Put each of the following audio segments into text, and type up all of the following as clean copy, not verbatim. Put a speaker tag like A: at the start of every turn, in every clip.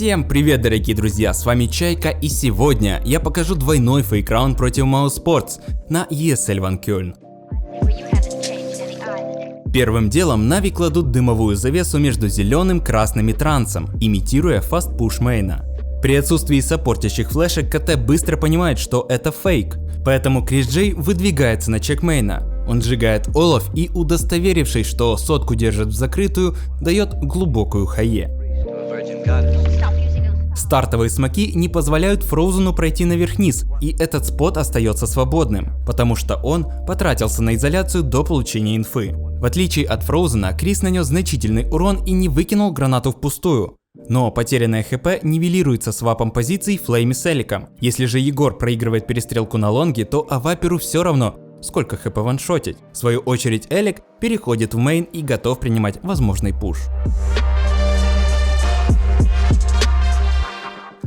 A: Всем привет, дорогие друзья, с вами Чайка, и сегодня я покажу двойной фейк-раунд против Mousesports на ESL One Köln. Первым делом Нави кладут дымовую завесу между зеленым, красным и трансом, имитируя фаст-пуш мейна. При отсутствии саппортящих флешек КТ быстро понимает, что это фейк, поэтому Крис Джей выдвигается на чек мейна. Он сжигает олов и, удостоверившись, что сотку держит в закрытую, дает глубокую хае. Стартовые смоки не позволяют Фроузену пройти наверх-вниз, и этот спот остается свободным, потому что он потратился на изоляцию до получения инфы. В отличие от Фроузена, Крис нанес значительный урон и не выкинул гранату впустую. Но потерянное ХП нивелируется свапом позиций Флейм с Эликом. Если же Егор проигрывает перестрелку на лонге, то Аваперу все равно, сколько ХП ваншотить. В свою очередь Элик переходит в мейн и готов принимать возможный пуш.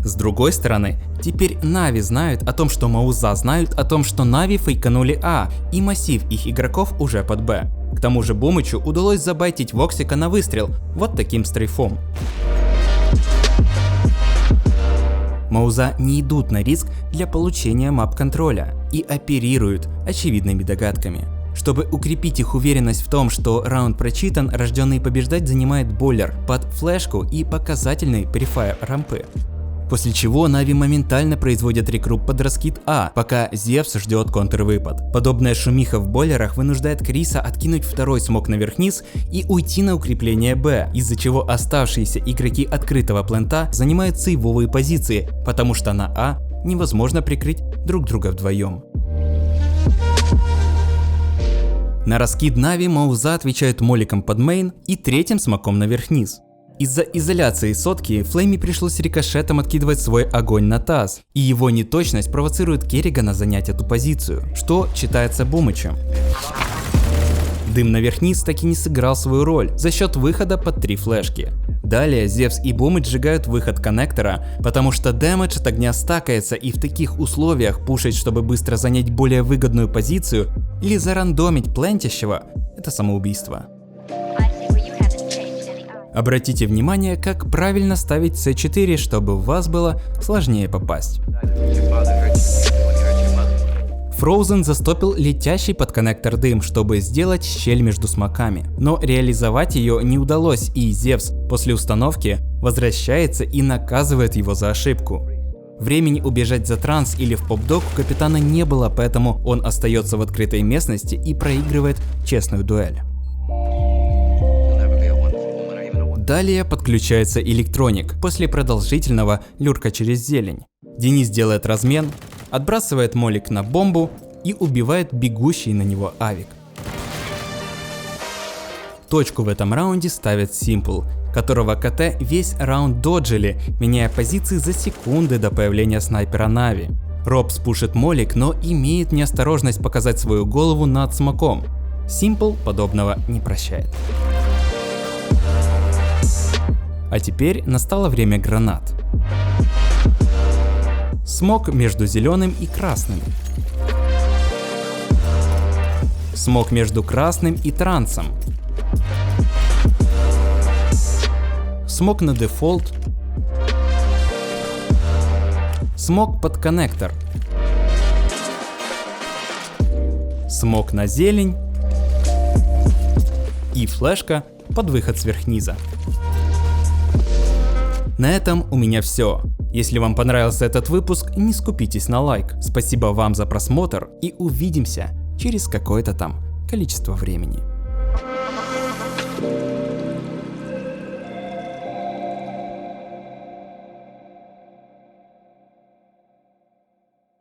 A: С другой стороны, теперь Нави знают о том, что Мауза знают о том, что Нави фейканули А, и массив их игроков уже под Б. К тому же Бумычу удалось забайтить Воксика на выстрел вот таким стрейфом. Мауза не идут на риск для получения мап-контроля и оперируют очевидными догадками. Чтобы укрепить их уверенность в том, что раунд прочитан, рожденный побеждать занимает бойлер под флешку и показательный префайр рампы. После чего Нави моментально производят рекруп под раскид А, пока Зевс ждет контрвыпад. Подобная шумиха в бойлерах вынуждает Криса откинуть второй смок наверх-вниз и уйти на укрепление Б, из-за чего оставшиеся игроки открытого плента занимают сейвовые позиции, потому что на А невозможно прикрыть друг друга вдвоем. На раскид Нави Мауза отвечают моликом под мейн и третьим смоком наверх-вниз. Из-за изоляции сотки Флейми пришлось рикошетом откидывать свой огонь на таз, и его неточность провоцирует Керригана занять эту позицию, что читается Бумычем. Дым наверх-вниз таки не сыграл свою роль за счет выхода под 3 флешки. Далее Зевс и Бумыч сжигают выход коннектора, потому что дэмэдж от огня стакается, и в таких условиях пушить, чтобы быстро занять более выгодную позицию или зарандомить плентящего – это самоубийство. Обратите внимание, как правильно ставить C4, чтобы у вас было сложнее попасть. Фроузен застопил летящий под коннектор дым, чтобы сделать щель между смоками. Но реализовать ее не удалось, и Зевс после установки возвращается и наказывает его за ошибку. Времени убежать за транс или в поп-дог у капитана не было, поэтому он остается в открытой местности и проигрывает честную дуэль. Далее подключается Электроник после продолжительного люрка через зелень. Денис делает размен, отбрасывает молик на бомбу и убивает бегущий на него авик. Точку в этом раунде ставит Simple, которого КТ весь раунд доджили, меняя позиции за секунды до появления снайпера Нави. Робс пушит молик, но имеет неосторожность показать свою голову над смоком. Simple подобного не прощает. А теперь настало время гранат. Смок между зеленым и красным. Смок между красным и трансом. Смок на дефолт. Смок под коннектор. Смок на зелень. И флешка под выход сверхниза. На этом у меня все. Если вам понравился этот выпуск, не скупитесь на лайк. Спасибо вам за просмотр и увидимся через какое-то там количество времени.